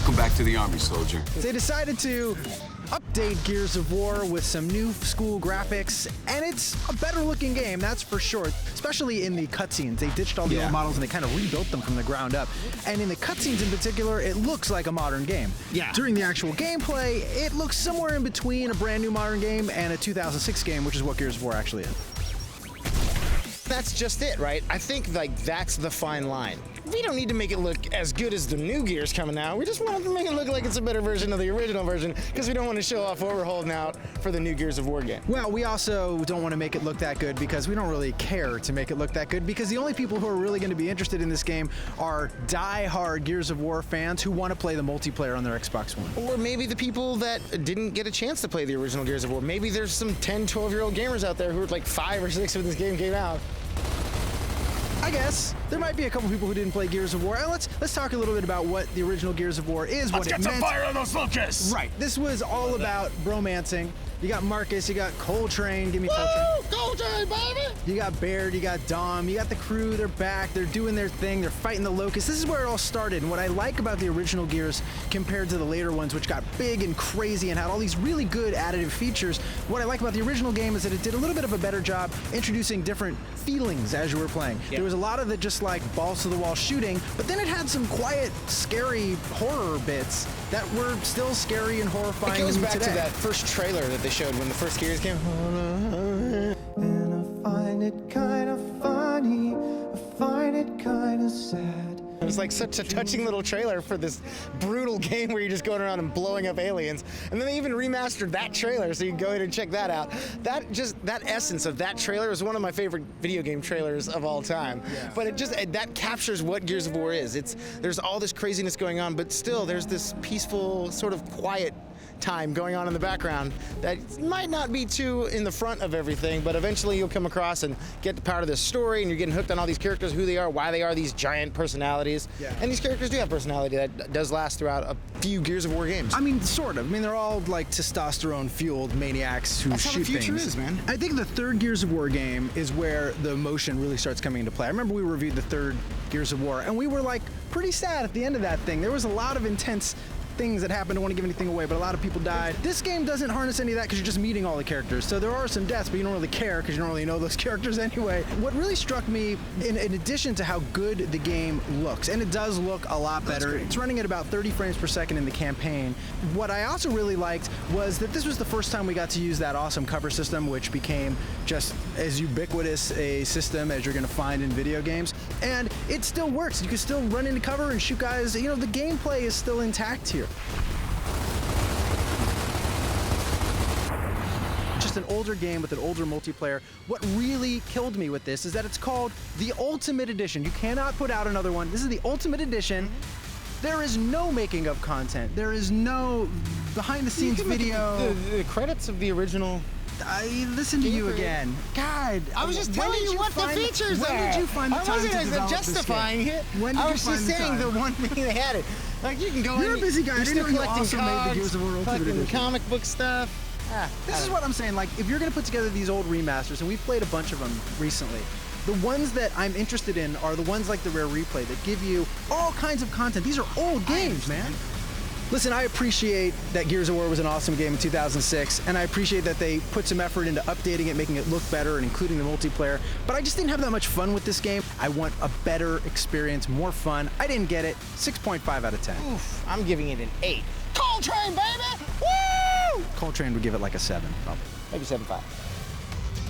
Welcome back to the Army, soldier. They decided to update Gears of War with some new school graphics, and it's a better looking game, that's for sure, especially in the cutscenes. They ditched all the old models and they kind of rebuilt them from the ground up. And in the cutscenes in particular, it looks like a modern game. Yeah. During the actual gameplay, it looks somewhere in between a brand new modern game and a 2006 game, which is what Gears of War actually is. That's just it, right? I think like that's the fine line. We don't need to make it look as good as the new Gears coming out. We just want to make it look like it's a better version of the original version because we don't want to show off what we're holding out for the new Gears of War game. Well, we also don't want to make it look that good because we don't really care to make it look that good, because the only people who are really going to be interested in this game are die-hard Gears of War fans who want to play the multiplayer on their Xbox One. Or maybe the people that didn't get a chance to play the original Gears of War. Maybe there's some 10, 12-year-old gamers out there who were like 5 or 6 when this game came out. I guess there might be a couple people who didn't play Gears of War. And let's talk a little bit about what the original Gears of War is, what it meant. Let's get some fire on those locusts! Right. This was all about bromancing. You got Marcus, you got Coltrane. Give me Coltrane. Coltrane, baby! You got Baird, you got Dom, you got the crew, they're back, they're doing their thing, they're fighting the locusts. This is where it all started. And what I like about the original Gears compared to the later ones, which got big and crazy and had all these really good additive features, what I like about the original game is that it did a little bit of a better job introducing different feelings as you were playing. There was a lot of the just like balls to the wall shooting, but then it had some quiet, scary horror bits that were still scary and horrifying. It goes back today. to that first trailer that they showed when the first Gears came. And I find it kind of funny, I find it kind of sad. It was like such a touching little trailer for this brutal game where you're just going around and blowing up aliens. And then they even remastered that trailer, so you can go in and check that out. That essence of that trailer is one of my favorite video game trailers of all time. Yeah. But that captures what Gears of War is. There's all this craziness going on, but still there's this peaceful, sort of quiet time going on in the background that might not be too in the front of everything, but eventually you'll come across and get the part of this story, and you're getting hooked on all these characters, who they are, why they are these giant personalities. Yeah. And these characters do have personality that does last throughout a few Gears of War games. I mean, sort of. I mean, they're all like testosterone-fueled maniacs who shoot things. That's how the future is, man. I think the third Gears of War game is where the emotion really starts coming into play. I remember we reviewed the third Gears of War, and we were like pretty sad at the end of that thing. There was a lot of intense things that happened. I don't want to give anything away, but a lot of people died. This game doesn't harness any of that because you're just meeting all the characters. So there are some deaths, but you don't really care because you don't really know those characters anyway. What really struck me, in addition to how good the game looks, and it does look a lot better. It's running at about 30 frames per second in the campaign. What I also really liked was that this was the first time we got to use that awesome cover system, which became just as ubiquitous a system as you're going to find in video games. And it still works. You can still run into cover and shoot guys. You know, the gameplay is still intact here. Just an older game with an older multiplayer. What really killed me with this is that it's called the Ultimate Edition. You cannot put out another one. This is the Ultimate Edition. There is no making of content. There is no behind the scenes video. The credits of the original. I listened to you again. God, I was just telling you what the features are. When did you find the time to develop justifying this game? it. When did I you was find just the saying time? the one thing they had it. Like you can go. You're a busy guy. I didn't know you collecting also made the cards, Gears of War Ultimate collecting Edition. comic book stuff. This is what I'm saying. Like, if you're gonna put together these old remasters, and we've played a bunch of them recently, the ones that I'm interested in are the ones like the Rare Replay that give you all kinds of content. These are old games, man. Listen, I appreciate that Gears of War was an awesome game in 2006, and I appreciate that they put some effort into updating it, making it look better, and including the multiplayer, but I just didn't have that much fun with this game. I want a better experience, more fun. I didn't get it. 6.5 out of 10. Oof, I'm giving it an 8. Coltrane, baby! Woo! Coltrane would give it like a 7, probably. Maybe 7.5.